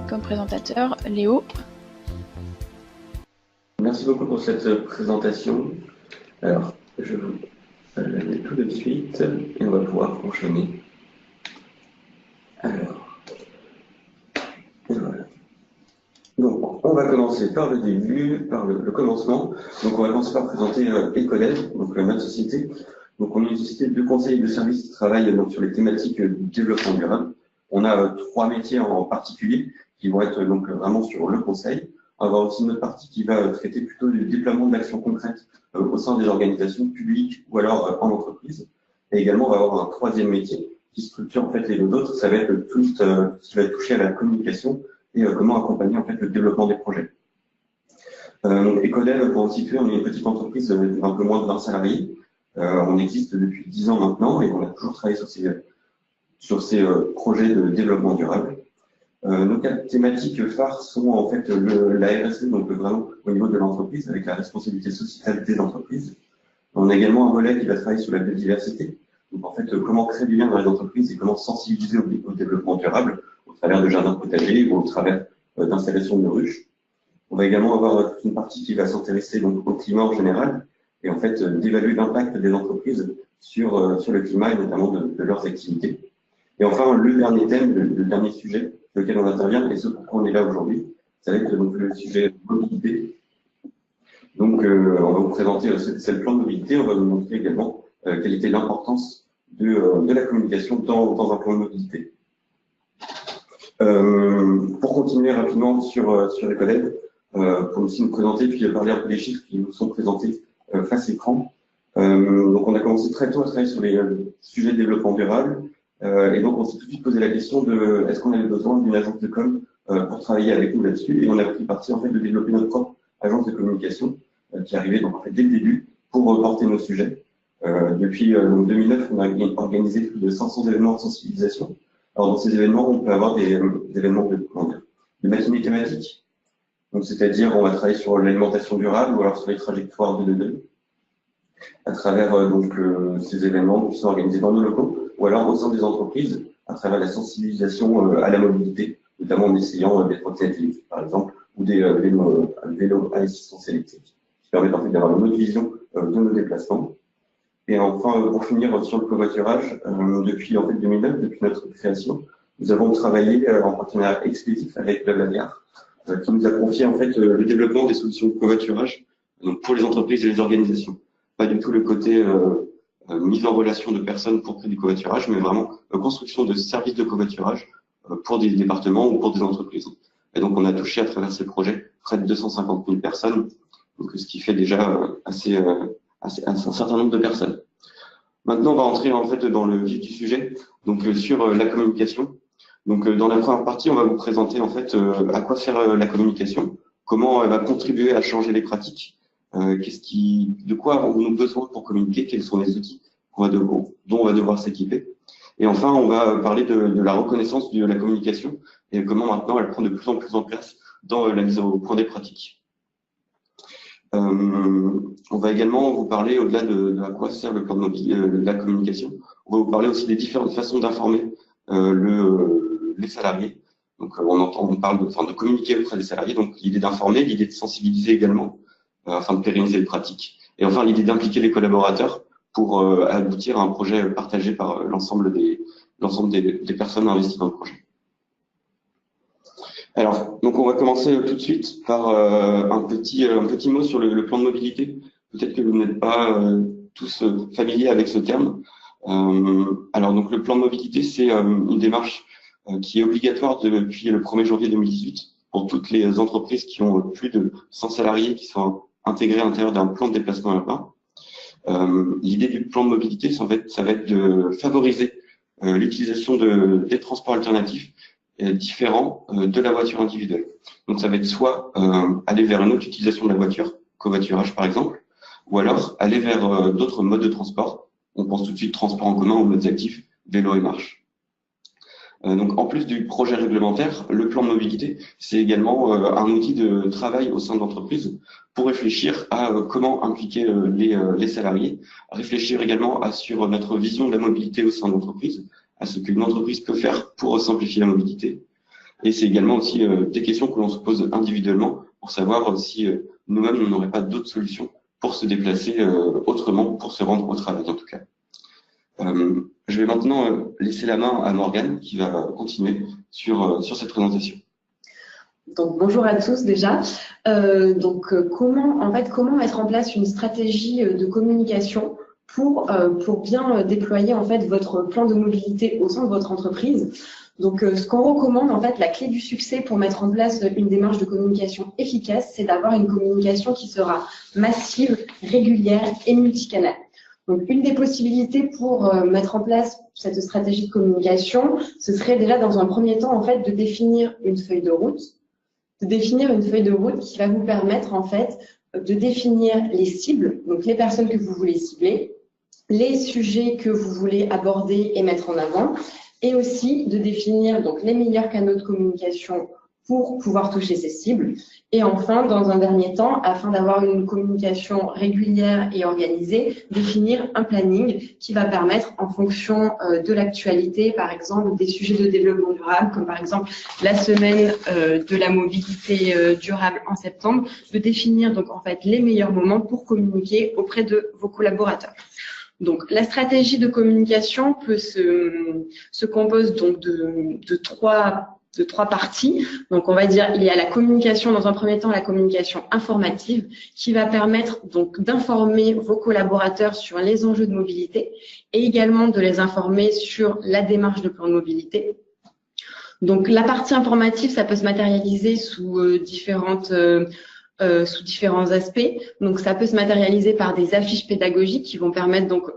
comme présentateur Léo. Merci beaucoup pour cette présentation. Alors, je vous la mets tout de suite et on va pouvoir enchaîner. Alors, et voilà. Donc, on va commencer par le début, par le commencement. Donc, on va commencer par présenter Ecolève, donc notre société. Donc, on est une société de conseil et de services qui travaille donc, sur les thématiques du développement durable. On a trois métiers en particulier qui vont être donc vraiment sur le conseil. On va avoir aussi une autre partie qui va traiter plutôt du déploiement de l'actions concrètes au sein des organisations publiques ou alors en entreprise. Et également, on va avoir un troisième métier qui structure en fait les deux autres. Ça va être tout ce qui va toucher à la communication et comment accompagner en fait le développement des projets. Ecodev, pour vous situer, on est une petite entreprise d'un peu moins de 20 salariés. On existe depuis 10 ans maintenant et on a toujours travaillé sur ces projets de développement durable. Nos thématiques phares sont en fait la RSE, donc vraiment au niveau de l'entreprise, avec la responsabilité sociétale des entreprises. On a également un volet qui va travailler sur la biodiversité, donc en fait comment créer du lien dans les entreprises et comment sensibiliser au développement durable au travers de jardins potagers ou au travers d'installations de ruches. On va également avoir toute une partie qui va s'intéresser donc au climat en général et en fait d'évaluer l'impact des entreprises sur le climat et notamment de leurs activités. Et enfin, le dernier thème, le dernier sujet sur lequel on intervient, et ce pourquoi on est là aujourd'hui, ça va être donc le sujet mobilité. Donc, on va vous présenter c'est le plan de mobilité, on va vous montrer également quelle était l'importance de la communication dans un plan de mobilité. Pour continuer rapidement sur les collègues, pour aussi nous présenter, puis parler un peu des chiffres qui nous sont présentés face écran. Donc, on a commencé très tôt à travailler sur les sujets de développement durable. Et donc, on s'est tout de suite posé la question de est-ce qu'on avait besoin d'une agence de com pour travailler avec nous là-dessus. Et on a pris parti en fait de développer notre propre agence de communication qui arrivait donc en fait dès le début pour porter nos sujets. Depuis 2009, on a organisé plus de 500 événements de sensibilisation. Alors dans ces événements, on peut avoir des événements de matinées thématiques. Donc c'est-à-dire on va travailler sur l'alimentation durable ou alors sur les trajectoires de 2 à travers ces événements qui sont organisés dans nos locaux ou alors au sein des entreprises à travers la sensibilisation à la mobilité, notamment en essayant des trottinettes électriques par exemple ou des vélos à assistance électrique qui permettent en fait d'avoir une autre vision de nos déplacements. Et enfin, pour finir sur le covoiturage, depuis en fait 2009, depuis notre création, nous avons travaillé en partenariat exclusif avec Blablacar, qui nous a confié en fait le développement des solutions de covoiturage donc pour les entreprises et les organisations. Pas du tout le côté mise en relation de personnes pour créer du covoiturage, mais vraiment construction de services de covoiturage pour des départements ou pour des entreprises. Et donc, on a touché à travers ces projets près de 250 000 personnes, donc, ce qui fait déjà un certain nombre de personnes. Maintenant, on va entrer en fait dans le vif du sujet, donc sur la communication. Donc, dans la première partie, on va vous présenter en fait à quoi sert la communication, comment elle va contribuer à changer les pratiques. De quoi avons-nous besoin pour communiquer, quels sont les outils dont on va devoir s'équiper. Et enfin, on va parler de la reconnaissance de la communication et comment maintenant elle prend de plus en plus en place dans la mise au point des pratiques. On va également vous parler, au-delà de à quoi sert le plan de la communication, on va vous parler aussi des différentes façons d'informer les salariés. Donc, on parle de communiquer auprès des salariés, donc l'idée d'informer, l'idée de sensibiliser également, afin de pérenniser les pratiques. Et enfin, l'idée d'impliquer les collaborateurs pour aboutir à un projet partagé par l'ensemble des personnes investies dans le projet. Alors, donc on va commencer tout de suite par un petit mot sur le plan de mobilité. Peut-être que vous n'êtes pas tous familiers avec ce terme. Alors, donc le plan de mobilité, c'est une démarche qui est obligatoire depuis le 1er janvier 2018 pour toutes les entreprises qui ont plus de 100 salariés qui sont intégrés à l'intérieur d'un plan de déplacement urbain. L'idée du plan de mobilité, ça va être de favoriser l'utilisation des transports alternatifs différents de la voiture individuelle. Donc, ça va être soit aller vers une autre utilisation de la voiture, covoiturage par exemple, ou alors aller vers d'autres modes de transport. On pense tout de suite transport en commun ou modes actifs, vélo et marche. Donc, en plus du projet réglementaire, le plan de mobilité, c'est également un outil de travail au sein de l'entreprise pour réfléchir à comment impliquer les salariés, réfléchir également sur notre vision de la mobilité au sein de l'entreprise, à ce qu'une entreprise peut faire pour simplifier la mobilité, Et c'est également aussi des questions que l'on se pose individuellement pour savoir si nous-mêmes, on n'aurait pas d'autres solutions pour se déplacer autrement, pour se rendre au travail en tout cas. Je vais maintenant laisser la main à Morgane qui va continuer sur cette présentation. Donc bonjour à tous déjà. Comment mettre en place une stratégie de communication pour bien déployer en fait votre plan de mobilité au sein de votre entreprise. Donc ce qu'on recommande en fait, la clé du succès pour mettre en place une démarche de communication efficace, c'est d'avoir une communication qui sera massive, régulière et multicanale. Donc, une des possibilités pour mettre en place cette stratégie de communication, ce serait déjà dans un premier temps, en fait, de définir une feuille de route. Qui va vous permettre, en fait, de définir les cibles, donc les personnes que vous voulez cibler, les sujets que vous voulez aborder et mettre en avant, et aussi de définir donc les meilleurs canaux de communication pour pouvoir toucher ces cibles. Et enfin, dans un dernier temps, afin d'avoir une communication régulière et organisée, définir un planning qui va permettre, en fonction de l'actualité, par exemple, des sujets de développement durable, comme par exemple la semaine de la mobilité durable en septembre, de définir donc en fait les meilleurs moments pour communiquer auprès de vos collaborateurs. Donc, la stratégie de communication se compose donc de trois parties. Donc, on va dire, il y a la communication, dans un premier temps, la communication informative qui va permettre donc d'informer vos collaborateurs sur les enjeux de mobilité et également de les informer sur la démarche de plan de mobilité. Donc, la partie informative, ça peut se matérialiser sous différents aspects. Donc, ça peut se matérialiser par des affiches pédagogiques qui vont permettre donc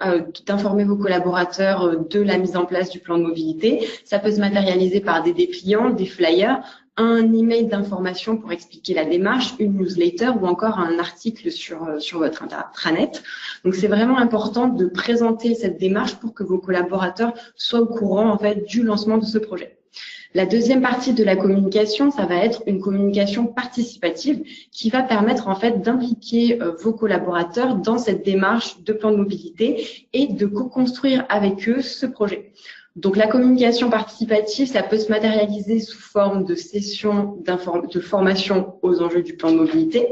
d'informer vos collaborateurs de la mise en place du plan de mobilité. Ça peut se matérialiser par des dépliants, des flyers, un email d'information pour expliquer la démarche, une newsletter ou encore un article sur votre intranet. Donc, c'est vraiment important de présenter cette démarche pour que vos collaborateurs soient au courant en fait du lancement de ce projet. La deuxième partie de la communication, ça va être une communication participative qui va permettre en fait d'impliquer vos collaborateurs dans cette démarche de plan de mobilité et de co-construire avec eux ce projet. Donc la communication participative, ça peut se matérialiser sous forme de sessions de formation aux enjeux du plan de mobilité.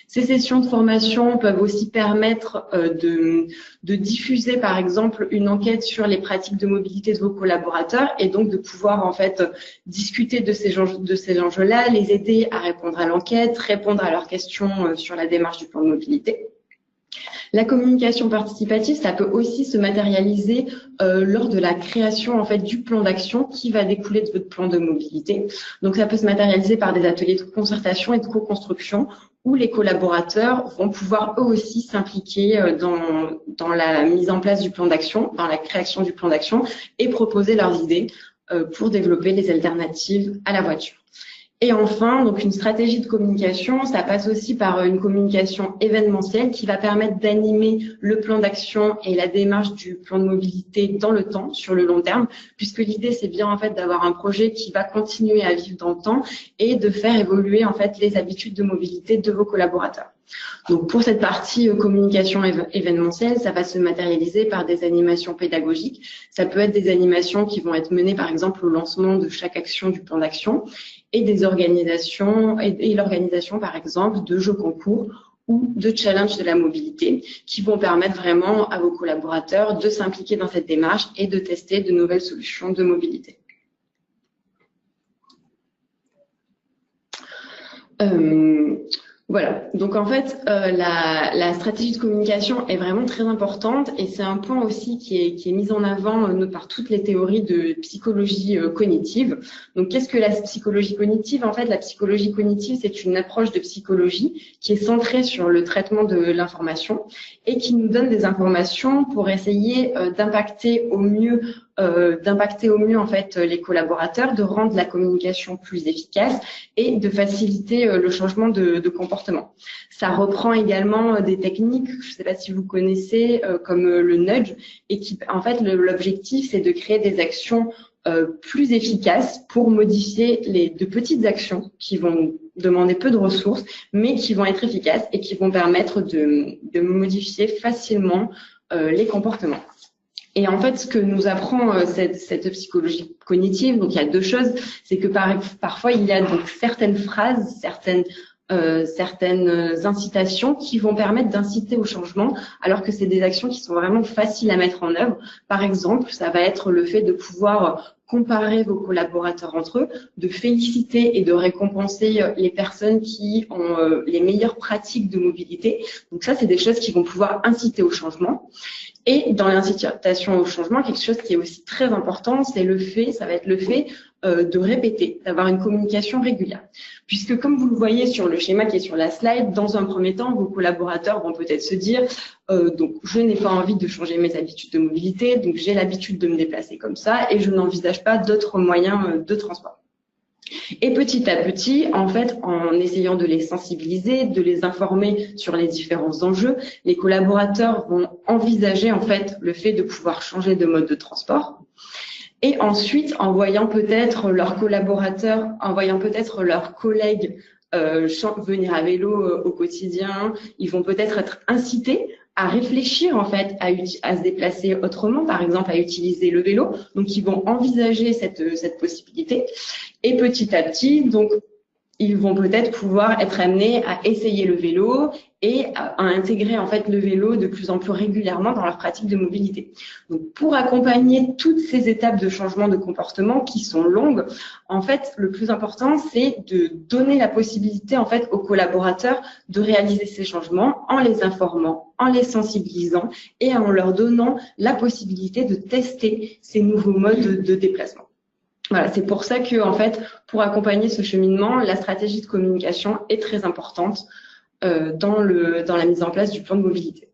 Ces sessions de formation peuvent aussi permettre de diffuser par exemple une enquête sur les pratiques de mobilité de vos collaborateurs et donc de pouvoir en fait discuter de ces enjeux-là, les aider à répondre à l'enquête, répondre à leurs questions sur la démarche du plan de mobilité. La communication participative, ça peut aussi se matérialiser lors de la création en fait du plan d'action qui va découler de votre plan de mobilité. Donc, ça peut se matérialiser par des ateliers de concertation et de co-construction où les collaborateurs vont pouvoir eux aussi s'impliquer dans la mise en place du plan d'action, dans la création du plan d'action et proposer leurs idées pour développer les alternatives à la voiture. Et enfin, donc une stratégie de communication, ça passe aussi par une communication événementielle qui va permettre d'animer le plan d'action et la démarche du plan de mobilité dans le temps, sur le long terme, puisque l'idée c'est bien en fait d'avoir un projet qui va continuer à vivre dans le temps et de faire évoluer en fait les habitudes de mobilité de vos collaborateurs. Donc pour cette partie communication événementielle, ça va se matérialiser par des animations pédagogiques. Ça peut être des animations qui vont être menées par exemple au lancement de chaque action du plan d'action et des organisations et l'organisation par exemple de jeux concours ou de challenges de la mobilité qui vont permettre vraiment à vos collaborateurs de s'impliquer dans cette démarche et de tester de nouvelles solutions de mobilité. Voilà, donc en fait, la stratégie de communication est vraiment très importante et c'est un point aussi qui est mis en avant par toutes les théories de psychologie cognitive. Donc qu'est-ce que la psychologie cognitive? En fait, la psychologie cognitive, c'est une approche de psychologie qui est centrée sur le traitement de l'information et qui nous donne des informations pour essayer d'impacter au mieux en fait les collaborateurs, de rendre la communication plus efficace et de faciliter le changement de comportement. Ça reprend également des techniques, je ne sais pas si vous connaissez, comme le nudge, et qui en fait l'objectif c'est de créer des actions plus efficaces pour modifier de petites actions qui vont demander peu de ressources, mais qui vont être efficaces et qui vont permettre de modifier facilement les comportements. Et en fait, ce que nous apprend cette psychologie cognitive, donc il y a deux choses, c'est que parfois il y a donc certaines phrases, certaines incitations qui vont permettre d'inciter au changement, alors que c'est des actions qui sont vraiment faciles à mettre en œuvre. Par exemple, ça va être le fait de pouvoir comparer vos collaborateurs entre eux, de féliciter et de récompenser les personnes qui ont les meilleures pratiques de mobilité. Donc ça, c'est des choses qui vont pouvoir inciter au changement. Et dans l'incitation au changement, quelque chose qui est aussi très important, ça va être le fait de répéter, d'avoir une communication régulière. Puisque comme vous le voyez sur le schéma qui est sur la slide, dans un premier temps, vos collaborateurs vont peut-être se dire donc je n'ai pas envie de changer mes habitudes de mobilité, donc j'ai l'habitude de me déplacer comme ça et je n'envisage pas d'autres moyens de transport. Et petit à petit, en fait, en essayant de les sensibiliser, de les informer sur les différents enjeux, les collaborateurs vont envisager en fait le fait de pouvoir changer de mode de transport. Et ensuite, en voyant peut-être leurs collaborateurs, en voyant peut-être leurs collègues venir à vélo au quotidien, ils vont peut-être être incités à réfléchir en fait à se déplacer autrement, par exemple à utiliser le vélo. Donc ils vont envisager cette possibilité et petit à petit donc ils vont peut-être pouvoir être amenés à essayer le vélo et à intégrer en fait le vélo de plus en plus régulièrement dans leur pratique de mobilité. Donc pour accompagner toutes ces étapes de changement de comportement qui sont longues, en fait le plus important c'est de donner la possibilité en fait aux collaborateurs de réaliser ces changements en les informant, en les sensibilisant et en leur donnant la possibilité de tester ces nouveaux modes de déplacement. Voilà, c'est pour ça que, en fait, pour accompagner ce cheminement, la stratégie de communication est très importante dans la mise en place du plan de mobilité.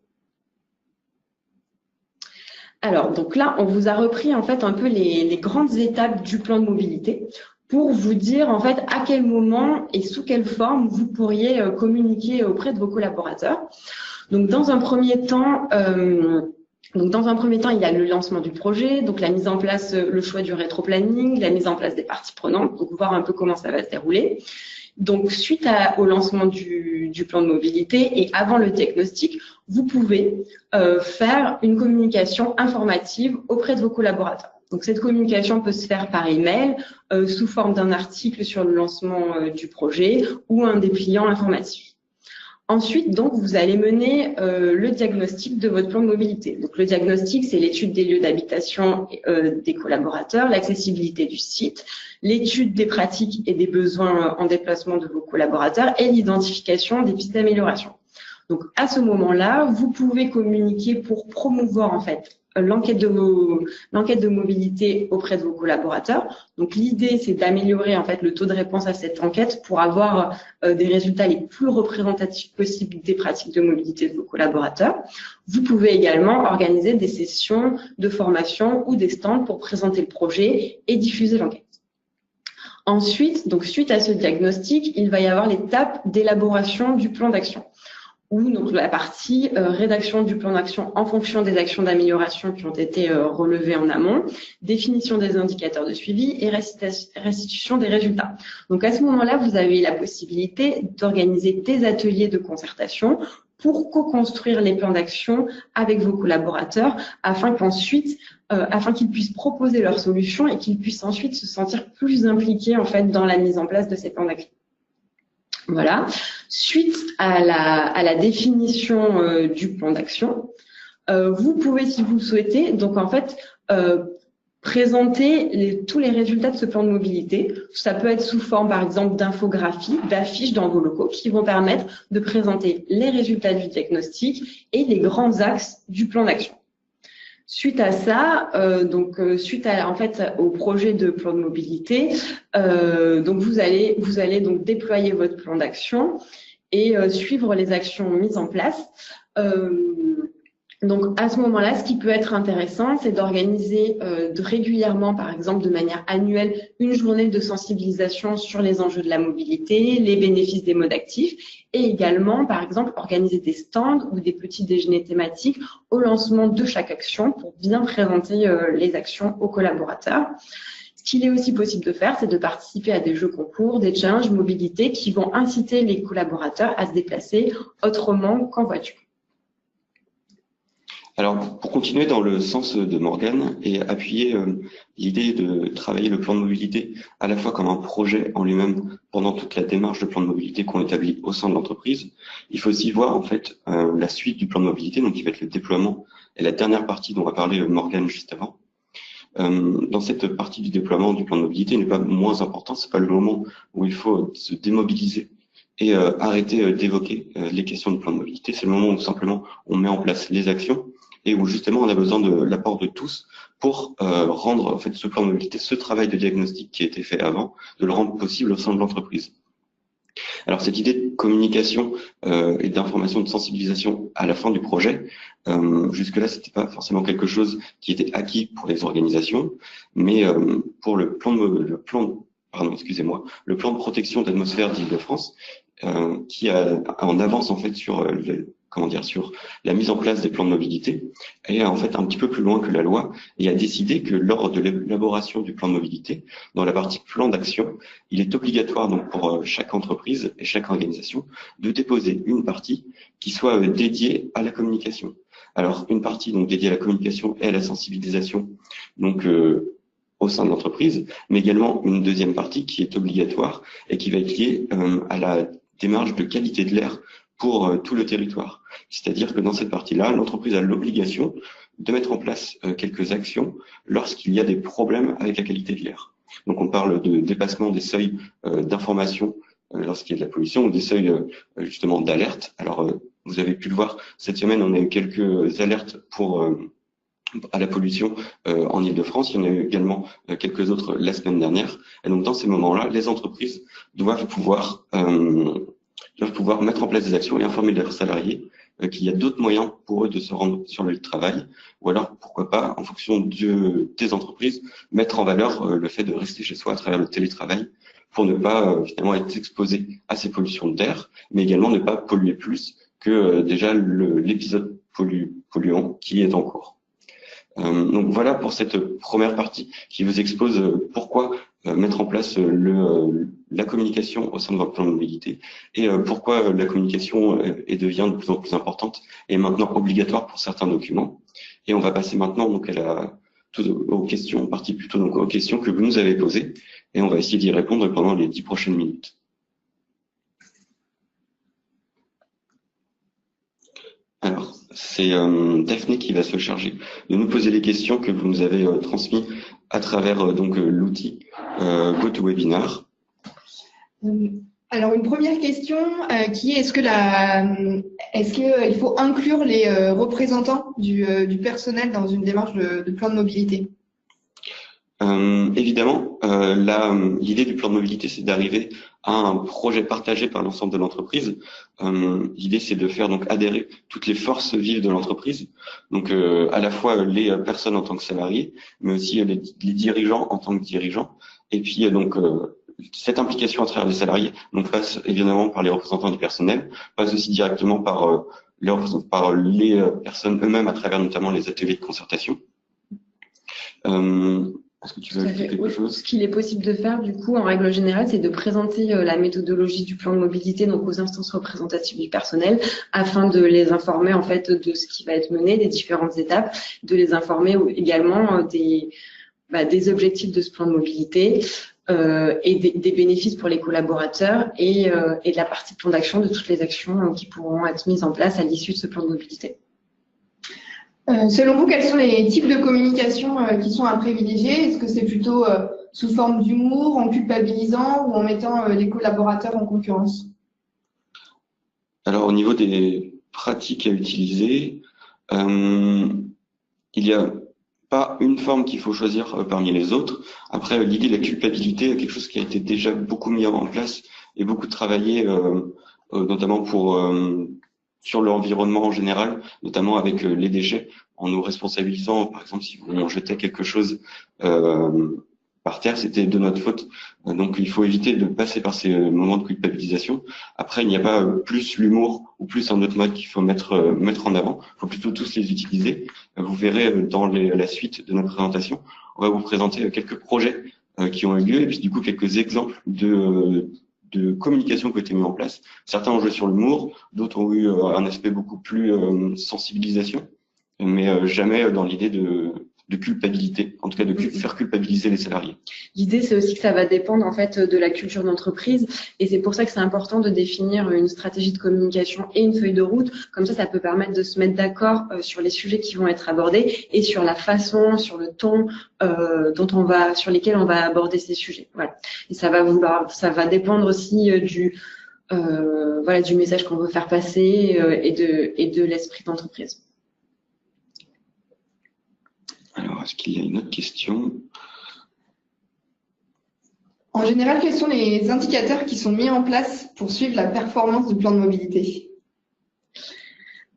Alors, donc là, on vous a repris en fait un peu les grandes étapes du plan de mobilité pour vous dire en fait à quel moment et sous quelle forme vous pourriez communiquer auprès de vos collaborateurs. Donc, dans un premier temps, il y a le lancement du projet, donc la mise en place, le choix du rétro-planning, la mise en place des parties prenantes, donc voir un peu comment ça va se dérouler. Donc, suite au lancement du plan de mobilité et avant le diagnostic, vous pouvez faire une communication informative auprès de vos collaborateurs. Donc, cette communication peut se faire par email, sous forme d'un article sur le lancement du projet ou un dépliant informatif. Ensuite, donc, vous allez mener le diagnostic de votre plan de mobilité. Donc, le diagnostic, c'est l'étude des lieux d'habitation des collaborateurs, l'accessibilité du site, l'étude des pratiques et des besoins en déplacement de vos collaborateurs et l'identification des pistes d'amélioration. Donc, à ce moment-là, vous pouvez communiquer pour promouvoir, en fait, l'enquête de mobilité auprès de vos collaborateurs. Donc, l'idée, c'est d'améliorer en fait le taux de réponse à cette enquête pour avoir des résultats les plus représentatifs possibles des pratiques de mobilité de vos collaborateurs. Vous pouvez également organiser des sessions de formation ou des stands pour présenter le projet et diffuser l'enquête. Ensuite, donc suite à ce diagnostic, il va y avoir l'étape d'élaboration du plan d'action, ou donc la partie rédaction du plan d'action en fonction des actions d'amélioration qui ont été relevées en amont, définition des indicateurs de suivi et restitution des résultats. Donc à ce moment-là, vous avez la possibilité d'organiser des ateliers de concertation pour co-construire les plans d'action avec vos collaborateurs afin qu'ils puissent proposer leurs solutions et qu'ils puissent ensuite se sentir plus impliqués en fait dans la mise en place de ces plans d'action. Voilà. Suite à la définition du plan d'action, vous pouvez, si vous le souhaitez, donc en fait, présenter tous les résultats de ce plan de mobilité. Ça peut être sous forme, par exemple, d'infographies, d'affiches dans vos locaux qui vont permettre de présenter les résultats du diagnostic et les grands axes du plan d'action. Suite à ça, en fait au projet de plan de mobilité, donc vous allez donc déployer votre plan d'action et suivre les actions mises en place. Donc à ce moment-là, ce qui peut être intéressant, c'est d'organiser régulièrement, par exemple de manière annuelle, une journée de sensibilisation sur les enjeux de la mobilité, les bénéfices des modes actifs, et également, par exemple, organiser des stands ou des petits déjeuners thématiques au lancement de chaque action pour bien présenter les actions aux collaborateurs. Ce qu'il est aussi possible de faire, c'est de participer à des jeux concours, des challenges mobilité qui vont inciter les collaborateurs à se déplacer autrement qu'en voiture. Alors, pour continuer dans le sens de Morgane et appuyer l'idée de travailler le plan de mobilité à la fois comme un projet en lui-même pendant toute la démarche de plan de mobilité qu'on établit au sein de l'entreprise, il faut aussi voir en fait la suite du plan de mobilité, donc qui va être le déploiement et la dernière partie dont va parler Morgane juste avant. Dans cette partie du déploiement du plan de mobilité n'est pas moins important, c'est pas le moment où il faut se démobiliser et arrêter d'évoquer les questions du plan de mobilité. C'est le moment où simplement on met en place les actions et où justement on a besoin de l'apport de tous pour rendre en fait ce plan de mobilité, ce travail de diagnostic qui a été fait avant, de le rendre possible au sein de l'entreprise. Alors cette idée de communication et d'information, de sensibilisation à la fin du projet, jusque-là c'était pas forcément quelque chose qui était acquis pour les organisations, mais pour le plan de protection d'atmosphère d'Île-de-France, qui a en avance en fait sur sur la mise en place des plans de mobilité, est en fait un petit peu plus loin que la loi et a décidé que lors de l'élaboration du plan de mobilité, dans la partie plan d'action, il est obligatoire donc pour chaque entreprise et chaque organisation de déposer une partie qui soit dédiée à la communication. Alors une partie donc dédiée à la communication et à la sensibilisation, donc au sein de l'entreprise, mais également une deuxième partie qui est obligatoire et qui va être liée à la démarche de qualité de l'air pour tout le territoire. C'est-à-dire que dans cette partie-là, l'entreprise a l'obligation de mettre en place quelques actions lorsqu'il y a des problèmes avec la qualité de l'air. Donc on parle de dépassement des seuils d'information lorsqu'il y a de la pollution ou des seuils justement d'alerte. Alors vous avez pu le voir, cette semaine on a eu quelques alertes pour à la pollution en Île-de-France. Il y en a eu également quelques autres la semaine dernière. Et donc dans ces moments-là, les entreprises doivent pouvoir mettre en place des actions et informer leurs salariés qu'il y a d'autres moyens pour eux de se rendre sur le lieu de travail, ou alors pourquoi pas, en fonction des entreprises, mettre en valeur le fait de rester chez soi à travers le télétravail pour ne pas finalement être exposé à ces pollutions d'air, mais également ne pas polluer plus que déjà l'épisode polluant qui est en cours. Donc voilà pour cette première partie qui vous expose pourquoi mettre en place la communication au sein de votre plan de mobilité et pourquoi la communication devient de plus en plus importante et maintenant obligatoire pour certains documents. Et on va passer maintenant donc aux questions, partie plutôt donc aux questions que vous nous avez posées et on va essayer d'y répondre pendant les 10 prochaines minutes. Alors, c'est Daphné qui va se charger de nous poser les questions que vous nous avez transmises à travers l'outil GoToWebinar. Alors une première question qui est est-ce qu'il faut inclure les représentants du personnel dans une démarche de plan de mobilité? Évidemment, l'idée du plan de mobilité, c'est d'arriver à un projet partagé par l'ensemble de l'entreprise. L'idée, c'est de faire donc adhérer toutes les forces vives de l'entreprise, donc à la fois les personnes en tant que salariés, mais aussi les dirigeants en tant que dirigeants. Et puis cette implication à travers les salariés donc passe évidemment par les représentants du personnel, passe aussi directement par les personnes eux-mêmes à travers notamment les ateliers de concertation. Est-ce que tu veux ajouter quelque chose? Ce qu'il est possible de faire, du coup, en règle générale, c'est de présenter la méthodologie du plan de mobilité donc aux instances représentatives du personnel afin de les informer en fait de ce qui va être mené, des différentes étapes, de les informer également des objectifs de ce plan de mobilité et des bénéfices pour les collaborateurs et de la partie plan d'action de toutes les actions qui pourront être mises en place à l'issue de ce plan de mobilité. Selon vous, quels sont les types de communication qui sont à privilégier? Est-ce que c'est plutôt sous forme d'humour, en culpabilisant ou en mettant les collaborateurs en concurrence? Alors, au niveau des pratiques à utiliser, il n'y a pas une forme qu'il faut choisir parmi les autres. Après, l'idée de la culpabilité est quelque chose qui a été déjà beaucoup mis en place et beaucoup travaillé, notamment sur l'environnement en général, notamment avec les déchets, en nous responsabilisant, par exemple, si on jetait quelque chose par terre, c'était de notre faute. Donc, il faut éviter de passer par ces moments de culpabilisation. Après, il n'y a pas plus l'humour ou plus un autre mode qu'il faut mettre en avant. Il faut plutôt tous les utiliser. Vous verrez dans la suite de notre présentation, on va vous présenter quelques projets qui ont eu lieu et puis du coup quelques exemples de communication qui a été mis en place. Certains ont joué sur l'humour, d'autres ont eu un aspect beaucoup plus sensibilisation. mais jamais dans l'idée de culpabilité, en tout cas de faire culpabiliser les salariés. L'idée, c'est aussi que ça va dépendre en fait de la culture d'entreprise, et c'est pour ça que c'est important de définir une stratégie de communication et une feuille de route. Comme ça peut permettre de se mettre d'accord sur les sujets qui vont être abordés et sur la façon, sur le ton sur lesquels on va aborder ces sujets. Voilà. Et ça va dépendre aussi du message qu'on veut faire passer et de l'esprit d'entreprise. Alors, est-ce qu'il y a une autre question? En général, quels sont les indicateurs qui sont mis en place pour suivre la performance du plan de mobilité?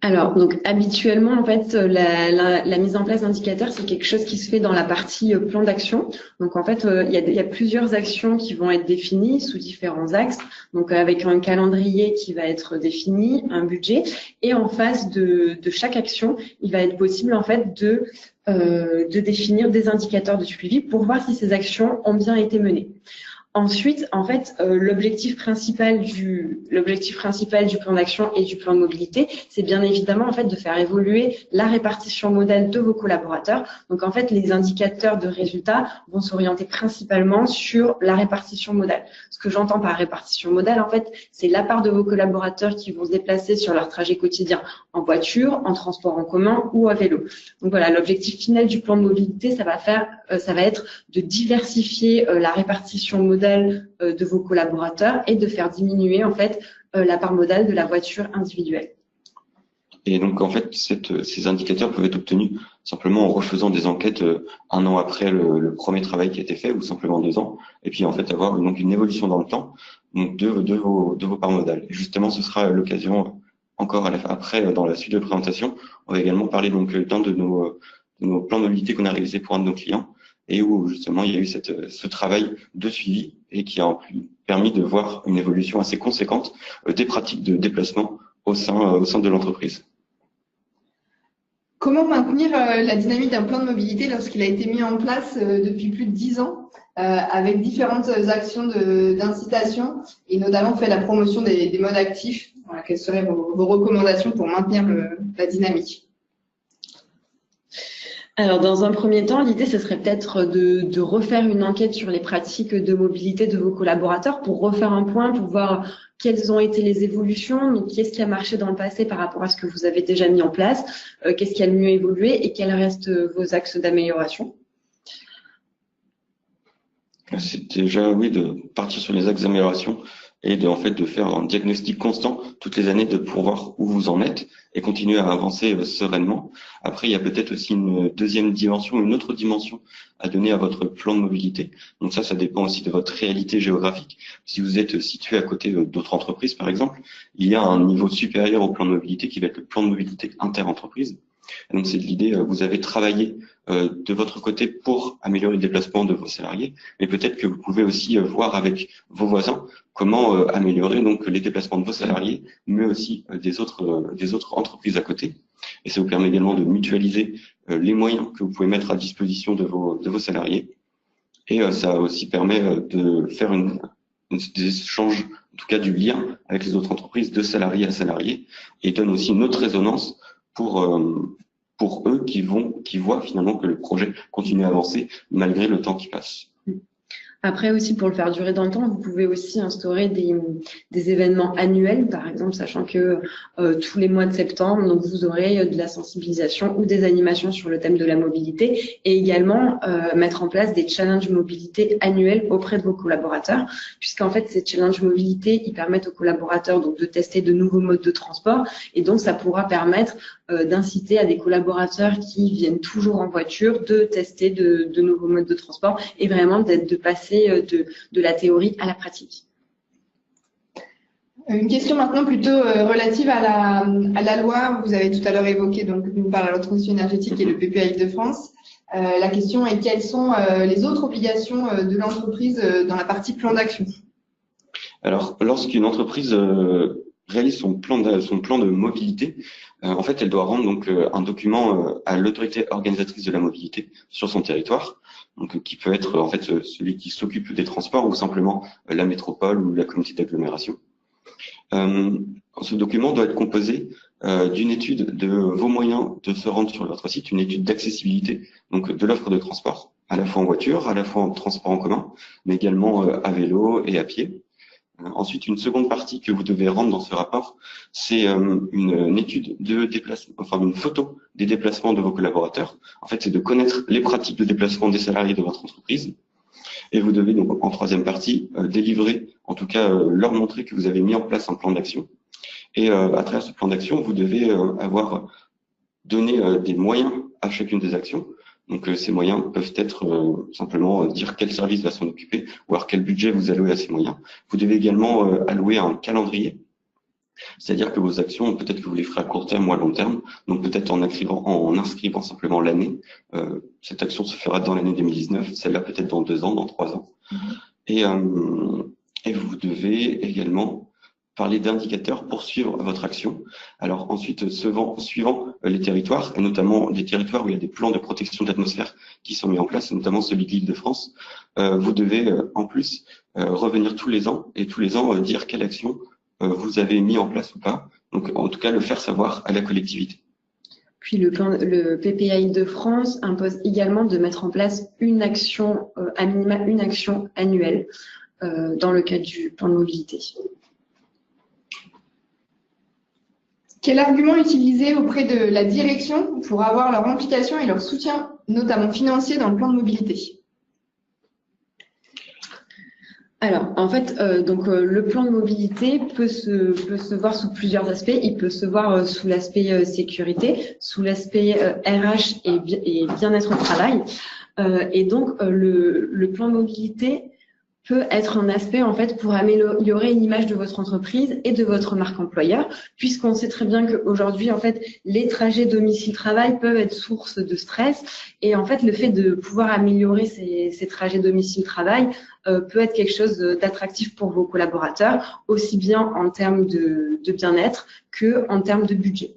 Alors, donc habituellement, en fait, la mise en place d'indicateurs, c'est quelque chose qui se fait dans la partie plan d'action. Donc, en fait, il y a plusieurs actions qui vont être définies sous différents axes. Donc, avec un calendrier qui va être défini, un budget, et en face de chaque action, il va être possible en fait de définir des indicateurs de suivi pour voir si ces actions ont bien été menées. Ensuite, en fait, l'objectif principal du plan d'action et du plan de mobilité, c'est bien évidemment en fait de faire évoluer la répartition modale de vos collaborateurs. Donc en fait, les indicateurs de résultats vont s'orienter principalement sur la répartition modale. Ce que j'entends par répartition modale, en fait, c'est la part de vos collaborateurs qui vont se déplacer sur leur trajet quotidien en voiture, en transport en commun ou à vélo. Donc voilà, l'objectif final du plan de mobilité, ça va être de diversifier la répartition modale de vos collaborateurs et de faire diminuer en fait la part modale de la voiture individuelle. Et donc en fait, ces indicateurs peuvent être obtenus simplement en refaisant des enquêtes un an après le premier travail qui a été fait, ou simplement 2 ans, et puis en fait avoir donc une évolution dans le temps donc de vos parts modales. Et justement, ce sera l'occasion encore après dans la suite de présentation. On va également parler donc d'un de nos plans de mobilité qu'on a réalisé pour un de nos clients, et où justement il y a eu ce travail de suivi et qui a permis de voir une évolution assez conséquente des pratiques de déplacement au sein de l'entreprise. Comment maintenir la dynamique d'un plan de mobilité lorsqu'il a été mis en place depuis plus de 10 ans avec différentes actions d'incitation et notamment fait la promotion des modes actifs? Voilà, quelles seraient vos recommandations pour maintenir la dynamique? Alors, dans un premier temps, l'idée, ce serait peut-être de refaire une enquête sur les pratiques de mobilité de vos collaborateurs pour refaire un point, pour voir quelles ont été les évolutions, donc qu'est-ce qui a marché dans le passé par rapport à ce que vous avez déjà mis en place, qu'est-ce qui a le mieux évolué et quels restent vos axes d'amélioration. C'est déjà, oui, de partir sur les axes d'amélioration et de faire un diagnostic constant toutes les années pour voir où vous en êtes et continuer à avancer sereinement. Après, il y a peut-être aussi une deuxième dimension, une autre dimension à donner à votre plan de mobilité. Donc ça dépend aussi de votre réalité géographique. Si vous êtes situé à côté d'autres entreprises, par exemple, il y a un niveau supérieur au plan de mobilité qui va être le plan de mobilité inter-entreprise. Donc c'est l'idée, vous avez travaillé de votre côté pour améliorer le déplacement de vos salariés, mais peut-être que vous pouvez aussi voir avec vos voisins comment améliorer donc les déplacements de vos salariés, mais aussi des autres entreprises à côté. Et ça vous permet également de mutualiser les moyens que vous pouvez mettre à disposition de vos salariés. Et ça aussi permet de faire des échanges, en tout cas du lien avec les autres entreprises de salarié à salarié, et donne aussi une autre résonance pour eux qui voient finalement que le projet continue à avancer malgré le temps qui passe. Après aussi, pour le faire durer dans le temps, vous pouvez aussi instaurer des événements annuels, par exemple, sachant que tous les mois de septembre, donc vous aurez de la sensibilisation ou des animations sur le thème de la mobilité, et également mettre en place des challenges mobilité annuels auprès de vos collaborateurs, puisqu'en fait, ces challenges mobilité, ils permettent aux collaborateurs donc de tester de nouveaux modes de transport, et donc ça pourra permettre d'inciter à des collaborateurs qui viennent toujours en voiture de tester de nouveaux modes de transport et vraiment de passer de la théorie à la pratique. Une question maintenant plutôt relative à la loi. Vous avez tout à l'heure évoqué donc d'une part la loi de transition énergétique et le PPA Île-de-France. La question est quelles sont les autres obligations de l'entreprise dans la partie plan d'action? Alors, lorsqu'une entreprise réalise son plan de mobilité, en fait, elle doit rendre donc un document à l'autorité organisatrice de la mobilité sur son territoire, donc qui peut être en fait celui qui s'occupe des transports ou simplement la métropole ou la communauté d'agglomération. Ce document doit être composé d'une étude de vos moyens de se rendre sur votre site, une étude d'accessibilité, donc de l'offre de transport, à la fois en voiture, à la fois en transport en commun, mais également à vélo et à pied. Ensuite, une seconde partie que vous devez rendre dans ce rapport, c'est une étude de déplacement, enfin une photo des déplacements de vos collaborateurs. En fait, c'est de connaître les pratiques de déplacement des salariés de votre entreprise. Et vous devez donc, en troisième partie, délivrer, en tout cas leur montrer que vous avez mis en place un plan d'action. Et à travers ce plan d'action, vous devez avoir donné des moyens à chacune des actions. Donc ces moyens peuvent être simplement dire quel service va s'en occuper, ou alors quel budget vous allouez à ces moyens. Vous devez également allouer un calendrier, c'est-à-dire que vos actions, peut-être que vous les ferez à court terme ou à long terme, donc peut-être en inscrivant simplement l'année. Cette action se fera dans l'année 2019, celle-là peut-être dans 2 ans, dans 3 ans. Et vous devez également parler d'indicateurs pour suivre votre action. Alors ensuite, suivant les territoires, et notamment les territoires où il y a des plans de protection de l'atmosphère qui sont mis en place, notamment celui de l'Île-de-France, vous devez en plus revenir tous les ans, et tous les ans dire quelle action vous avez mis en place ou pas. Donc en tout cas, le faire savoir à la collectivité. Puis le PPA Île-de-France impose également de mettre en place une action, à minima une action annuelle dans le cadre du plan de mobilité. Quel argument utiliser auprès de la direction pour avoir leur implication et leur soutien, notamment financier, dans le plan de mobilité? Alors, en fait, le plan de mobilité peut se voir sous plusieurs aspects. Il peut se voir sous l'aspect sécurité, sous l'aspect RH et bien-être au travail. Et donc, le plan de mobilité peut être un aspect en fait pour améliorer l'image de votre entreprise et de votre marque employeur, puisqu'on sait très bien qu'aujourd'hui en fait les trajets domicile-travail peuvent être source de stress, et en fait le fait de pouvoir améliorer ces trajets domicile-travail peut être quelque chose d'attractif pour vos collaborateurs, aussi bien en termes de bien-être que en termes de budget.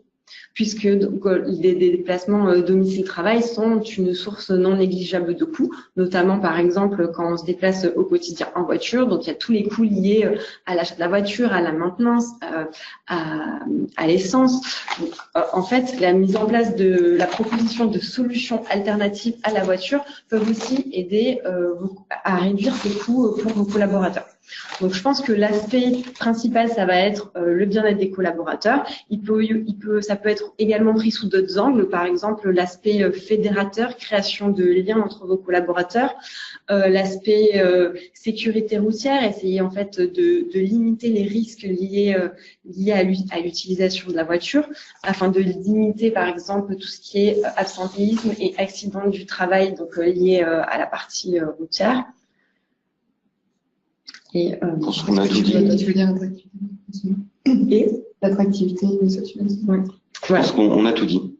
Puisque donc, les déplacements domicile-travail sont une source non négligeable de coûts, notamment par exemple quand on se déplace au quotidien en voiture. Donc il y a tous les coûts liés à l'achat de la voiture, à la maintenance, à l'essence. En fait, la mise en place de la proposition de solutions alternatives à la voiture peuvent aussi aider à réduire ces coûts pour vos collaborateurs. Donc, je pense que l'aspect principal, ça va être le bien-être des collaborateurs. Ça peut être également pris sous d'autres angles, par exemple l'aspect fédérateur, création de liens entre vos collaborateurs, l'aspect sécurité routière, essayer en fait de limiter les risques liés à l'utilisation de la voiture, afin de limiter par exemple tout ce qui est absentéisme et accident du travail, donc lié à la partie routière. Et on a tout dit. Tu veux dire attractivité et l'attractivité, oui. Je pense qu'on a tout dit.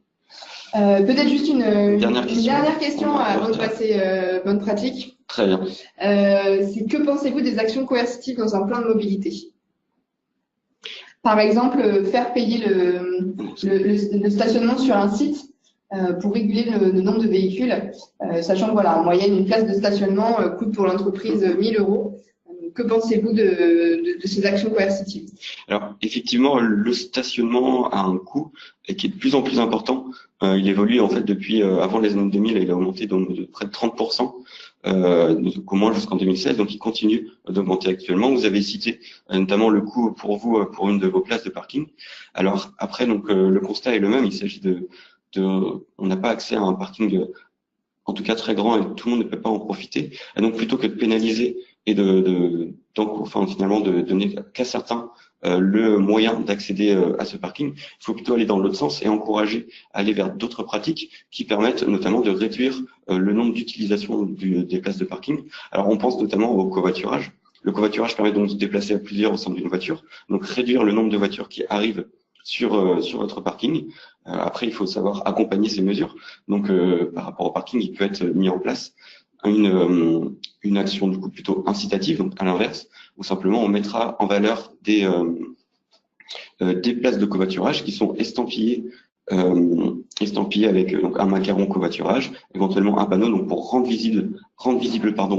Peut-être juste une dernière question avant de passer bonne pratique. Très bien. C'est que pensez-vous des actions coercitives dans un plan de mobilité? Par exemple, faire payer le stationnement sur un site pour réguler le nombre de véhicules, sachant que voilà, en moyenne, une place de stationnement coûte pour l'entreprise 1 000 €. Que pensez-vous de ces actions coercitives? Alors, effectivement, le stationnement a un coût et qui est de plus en plus important. Il évolue en fait depuis avant les années 2000, il a augmenté donc de près de 30%, au moins jusqu'en 2016. Donc, il continue d'augmenter actuellement. Vous avez cité notamment le coût pour vous pour une de vos places de parking. Alors après, donc le constat est le même. Il s'agit on n'a pas accès à un parking en tout cas très grand et tout le monde ne peut pas en profiter. Et donc, plutôt que de pénaliser et finalement de donner qu'à certains le moyen d'accéder à ce parking, il faut plutôt aller dans l'autre sens et encourager à aller vers d'autres pratiques qui permettent notamment de réduire le nombre d'utilisation des places de parking. Alors on pense notamment au covoiturage. Le covoiturage permet donc de se déplacer à plusieurs au sein d'une voiture, donc réduire le nombre de voitures qui arrivent sur votre parking. Après, il faut savoir accompagner ces mesures. Donc par rapport au parking, il peut être mis en place une action du coup plutôt incitative, donc à l'inverse, où simplement on mettra en valeur des places de covoiturage qui sont estampillées avec donc un macaron covoiturage, éventuellement un panneau donc pour rendre visible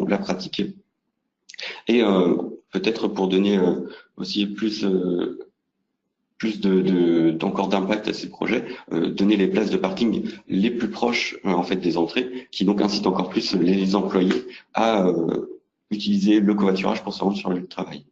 la pratique, et peut-être pour donner aussi plus plus d'encore d'impact à ces projets, donner les places de parking les plus proches en fait des entrées, qui donc incitent encore plus les employés à utiliser le covoiturage pour se rendre sur le lieu de travail.